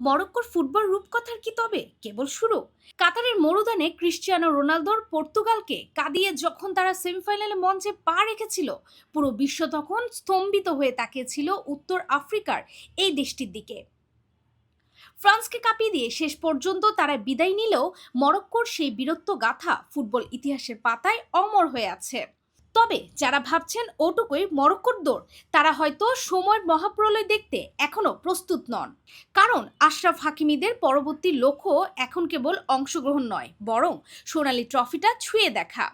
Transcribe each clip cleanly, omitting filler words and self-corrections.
মরক্কোর ফুটবল রূপকথার কি তবে কেবল শুরু? কাতারের মরুদানে ক্রিশ্চিয়ানো রোনালদোর পর্তুগালকে কাঁদিয়ে যখন তারা সেমিফাইনালে মঞ্চে পা রেখেছিল, পুরো বিশ্ব তখন স্তম্ভিত হয়ে তাকিয়েছিল উত্তর আফ্রিকার এই দেশটির দিকে। ফ্রান্সকে কাঁপিয়ে দিয়ে শেষ পর্যন্ত তারা বিদায় নিলেও মরক্কোর সেই বীরত্ব গাথা ফুটবল ইতিহাসের পাতায় অমর হয়ে আছে। তবে যারা ভাবছেন ওটুকুই মরক্কোর দৌড়, তারা হয়তো সময়ের মহাপ্রলয় দেখতে এখনো প্রস্তুত নন। কারণ আশরাফ হাকিমিদের পরবর্তী লক্ষ্য এখন কেবল অংশগ্রহণ নয়, বরং সোনালী ট্রফিটা ছুঁয়ে দেখা।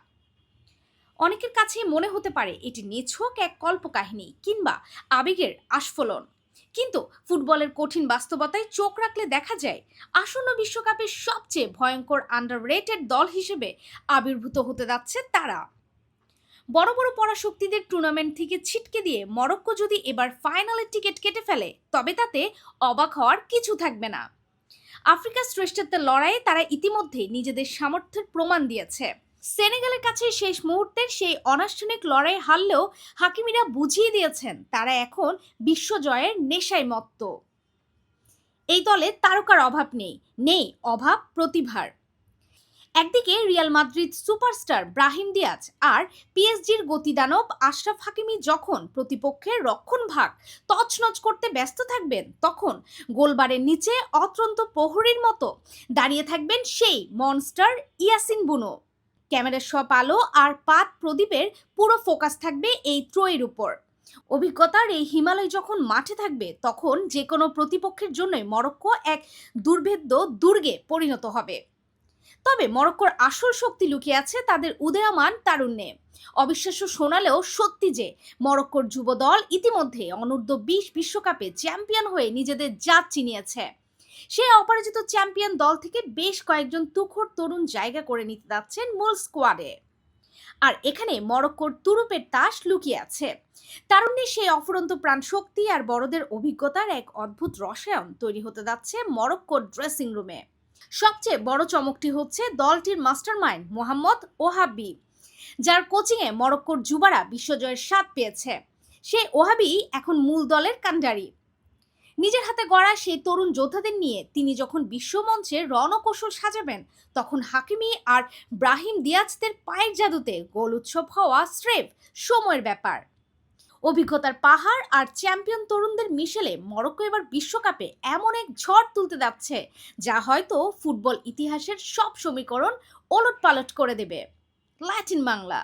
অনেকের কাছে মনে হতে পারে এটি নিছক এক কল্পকাহিনী কিংবা আবেগের আস্ফোলন, কিন্তু ফুটবলের কঠিন বাস্তবতায় চোখ রাখলে দেখা যায় আসন্ন বিশ্বকাপের সবচেয়ে ভয়ঙ্কর আন্ডাররেটেড দল হিসেবে আবির্ভূত হতে যাচ্ছে তারা। বড় বড় পরাশক্তিদের টুর্নামেন্ট থেকে ছিটকে দিয়ে মরক্কো যদি এবার ফাইনালের টিকিট কেটে ফেলে, তবে তাতে অবাক হওয়ার কিছু থাকবে না। আফ্রিকার শ্রেষ্ঠত্বের লড়াইয়ে তারা ইতিমধ্যেই নিজেদের সামর্থ্যের প্রমাণ দিয়েছে। সেনেগালের কাছে শেষ মুহূর্তের সেই অনানুষ্ঠানিক লড়াই হারলেও হাকিমিরা বুঝিয়ে দিয়েছেন তারা এখন বিশ্বজয়ের নেশায় মত্ত। এই দলে তারকার অভাব নেই, নেই অভাব প্রতিভার। একদিকে Real Madrid superstar Brahim Diaz আর পিএসজির গতিদানব আশরাফ হাকিমি যখন প্রতিপক্ষের রক্ষণভাগ তছনছ করতে ব্যস্ত থাকবেন, তখন গোলবারের নিচে অতন্ত্র প্রহরীর মতো দাঁড়িয়ে থাকবেন সেই মনস্টার ইয়াসিন বুনো। ক্যামেরার সব আলো আর পাত প্রদীপের পুরো ফোকাস থাকবে এই ত্রয়ীর উপর। অভিজ্ঞতার এই হিমালয় যখন মাঠে থাকবে, তখন যে কোনো প্রতিপক্ষের জন্যই মরক্কো এক দুর্ভেদ্য দুর্গে পরিণত হবে। তবে মরক্কোর আসল শক্তি লুকিয়ে আছে তাদের উদীয়মান তারুণ্যে। অবিশ্বাস্য শোনালেও সত্যি যে মরক্কোর যুব দল ইতিমধ্যে অনূর্ধ্ব-20 বিশ্বকাপে চ্যাম্পিয়ন হয়ে নিজেদের জাত চিনিয়েছে। সেই অপরাজিত চ্যাম্পিয়ন দল থেকে বেশ কয়েকজন তুখোড় তরুণ জায়গা করে নিতে যাচ্ছেন মূল স্কোয়াডে। আর এখানে মরক্কোর তুরুপের তাস লুকিয়ে আছে। তারুণ্যের সেই অফুরন্ত প্রাণ শক্তি আর বড়দের অভিজ্ঞতার এক অদ্ভুত রসায়ন তৈরি হতে যাচ্ছে মরক্কোর ড্রেসিং রুমে। সবচেয়ে বড় চমকটি হচ্ছে দলটির মাস্টারমাইন্ড মোহাম্মদ ওহাবি, যার কোচিংয়ে মরক্কোর যুবারা বিশ্বজয়ের স্বাদ পেয়েছে। সেই ওহাবি এখন মূল দলের কান্ডারি। নিজের হাতে গড়া সেই তরুণ যোদ্ধাদের নিয়ে তিনি যখন বিশ্বমঞ্চে রণকৌশল সাজাবেন, তখন হাকিমি আর ব্রাহিম দিয়াজদের পায়ের জাদুতে গোল উৎসব হওয়া স্রেফ সময়ের ব্যাপার। অভিজ্ঞতার পাহাড় আর চ্যাম্পিয়ন তরুণদের মিশেলে মরক্কো এবার বিশ্বকাপে এমন এক ঝড় তুলতে যাচ্ছে যা হয়তো ফুটবল ইতিহাসের সব সমীকরণ ওলটপালট করে দেবে। ল্যাটিন বাংলা।